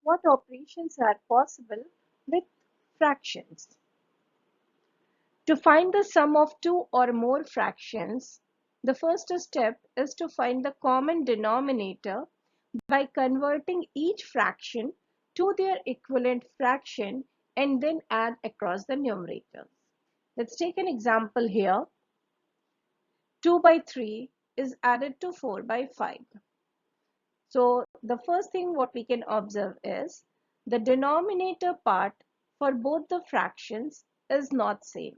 what operations are possible with fractions. To find the sum of two or more fractions, the first step is to find the common denominator by converting each fraction to their equivalent fraction and then add across the numerators. Let's take an example here. 2 by 3 is added to 4 by 5. So the first thing what we can observe is the denominator part for both the fractions is not same.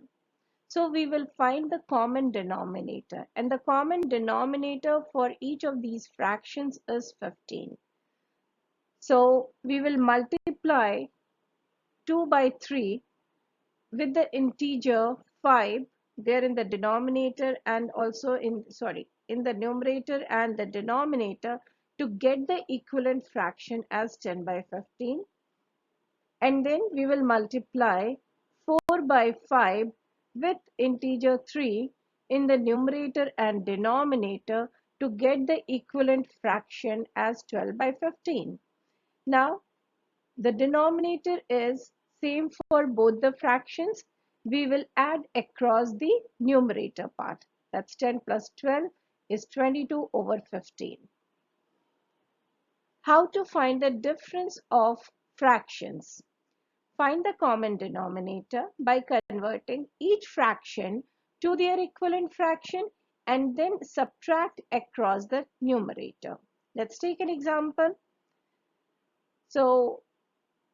So we will find the common denominator, and the common denominator for each of these fractions is 15. So we will multiply 2 by 3 with the integer 5 there in the denominator and also in the numerator and the denominator to get the equivalent fraction as 10 by 15, and then we will multiply 4 by 5 with integer 3 in the numerator and denominator to get the equivalent fraction as 12 by 15. Now the denominator is same for both the fractions. We will add across the numerator part. That's 10 plus 12 is 22 over 15. How to find the difference of fractions? Find the common denominator by converting each fraction to their equivalent fraction and then subtract across the numerator. Let's take an example. So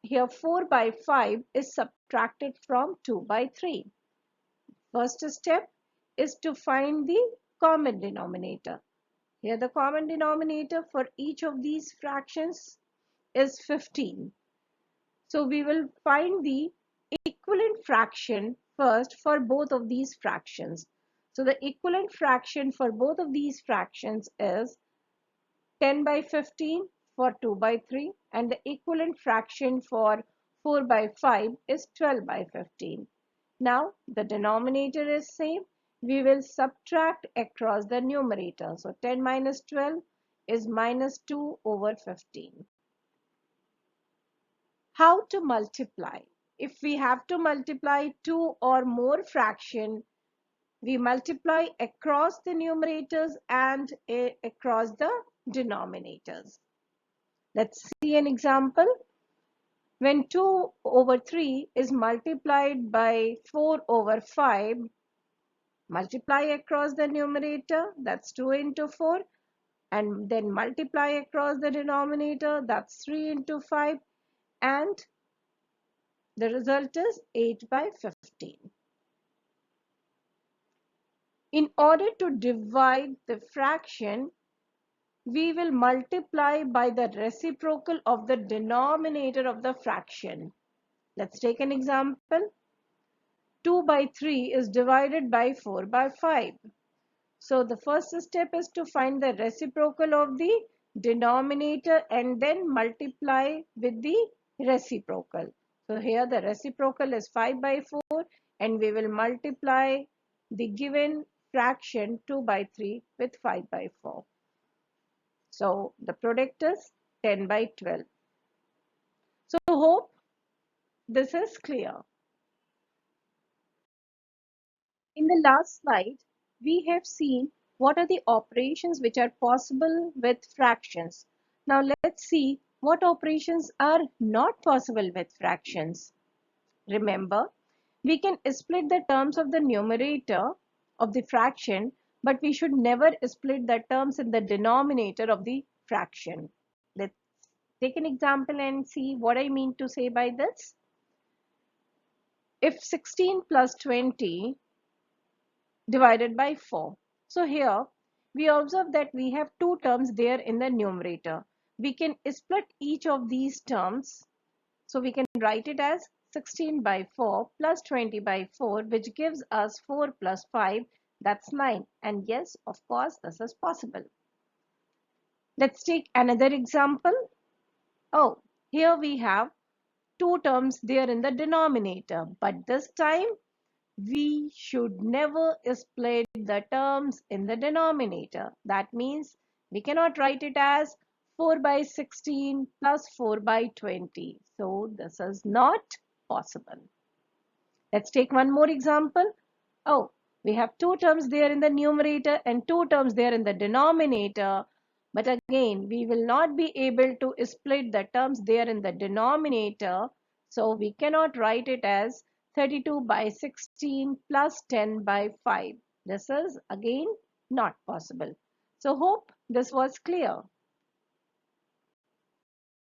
here 4 by 5 is subtracted from 2 by 3. First step is to find the common denominator. Here the common denominator for each of these fractions is 15. So we will find the equivalent fraction first for both of these fractions. So the equivalent fraction for both of these fractions is 10 by 15 for 2 by 3, and the equivalent fraction for 4 by 5 is 12 by 15. Now the denominator is same. We will subtract across the numerator. So 10 minus 12 is minus 2 over 15. How to multiply? If we have to multiply two or more fraction, we multiply across the numerators and across the denominators. Let's see an example. When 2 over 3 is multiplied by 4 over 5, multiply across the numerator, that's 2 into 4, and then multiply across the denominator, that's 3 into 5, and the result is 8 by 15. In order to divide the fraction, we will multiply by the reciprocal of the denominator of the fraction. Let's take an example. 2 by 3 is divided by 4 by 5. So the first step is to find the reciprocal of the denominator and then multiply with the reciprocal. So here the reciprocal is 5 by 4 and we will multiply the given fraction 2 by 3 with 5 by 4. So the product is 10 by 12. So hope this is clear. In the last slide, we have seen what are the operations which are possible with fractions. Now let's see what operations are not possible with fractions. Remember, we can split the terms of the numerator of the fraction, but we should never split the terms in the denominator of the fraction. Let's take an example and see what I mean to say by this. If 16 plus 20 divided by 4. So here we observe that we have two terms there in the numerator. We can split each of these terms. So we can write it as 16 by 4 plus 20 by 4, which gives us 4 plus 5, that's 9. And yes, of course, this is possible. Let's take another example. Oh, here we have two terms there in the denominator, but this time we should never split the terms in the denominator. That means we cannot write it as 4 by 16 plus 4 by 20. So this is not possible. Let's take one more example. Oh, we have two terms there in the numerator and two terms there in the denominator. But again, we will not be able to split the terms there in the denominator. So we cannot write it as 32 by 16 plus 10 by 5. This is again not possible. So hope this was clear.